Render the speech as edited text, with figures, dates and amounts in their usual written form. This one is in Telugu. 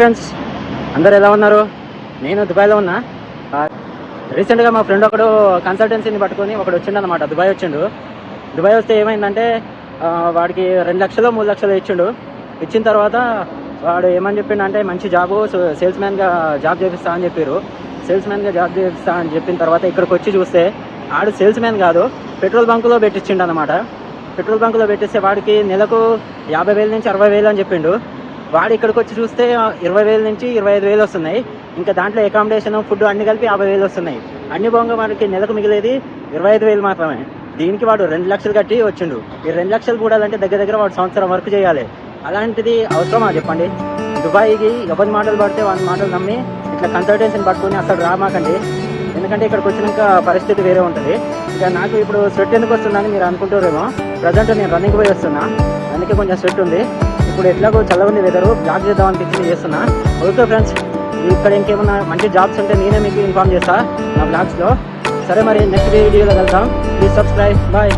ఫ్రెండ్స్, అందరు ఎలా ఉన్నారు? నేను దుబాయ్లో ఉన్నా. రీసెంట్గా మా ఫ్రెండ్ ఒకడు కన్సల్టెన్సీని పట్టుకొని ఒకడు వచ్చిండు. దుబాయ్ వస్తే ఏమైందంటే వాడికి 2 లక్షలు 3 లక్షలు ఇచ్చిన తర్వాత వాడు ఏమని చెప్పిండు అంటే మంచి జాబు, సేల్స్మెన్గా జాబ్ చేపిస్తా అని చెప్పారు. సేల్స్మెన్గా జాబ్ చేపిస్తా అని చెప్పిన తర్వాత ఇక్కడికి వచ్చి చూస్తే ఆడు సేల్స్మెన్ కాదు, పెట్రోల్ బంకులో పెట్టించిండు అనమాట. పెట్రోల్ బంకులో పెట్టిస్తే వాడికి నెలకు 50,000 నుంచి 60,000 అని చెప్పిండు. వాడు ఇక్కడికి వచ్చి చూస్తే 20,000 నుంచి 25,000 వస్తున్నాయి. ఇంకా దాంట్లో అకామిడేషన్, ఫుడ్ అన్ని కలిపి 50,000 వస్తున్నాయి. అన్ని బాగా వాడికి నెలకు మిగిలేది 25,000 మాత్రమే. దీనికి వాడు 2 లక్షలు కట్టి వచ్చిండు. ఈ 2 లక్షలు కూడాలంటే దగ్గర వాడు సంవత్సరం వర్క్ చేయాలి. అలాంటిది అవసరమా చెప్పండి? దుబాయ్కి ఎవరి మాటలు పడితే వాడి మాటలు నమ్మి ఇట్లా కన్సల్టెన్సీని పట్టుకొని అసలు రామాకండి. ఎందుకంటే ఇక్కడికి వచ్చినాక పరిస్థితి వేరే ఉంటుంది. ఇక నాకు ఇప్పుడు స్వెట్ ఎందుకు వస్తుందని మీరు అనుకుంటారేమో. ప్రజెంట్ నేను రన్నింగ్ పోయి వస్తున్నా, అందుకే కొంచెం స్వెట్ ఉంది. ఇప్పుడు ఎట్లాగో చల్లగుంది వెదరు, బ్లాగ్ చేద్దాం అనిపించింది చేస్తున్నా. ఓకే ఫ్రెండ్స్, ఇక్కడ ఇంకేమన్నా మంచి జాబ్స్ ఉంటే నేనే మీకు ఇన్ఫార్మ్ చేస్తాను నా బ్లాగ్స్లో. సరే, మరి నెక్స్ట్ వీడియోలో వెళ్తాం. Please subscribe. బాయ్.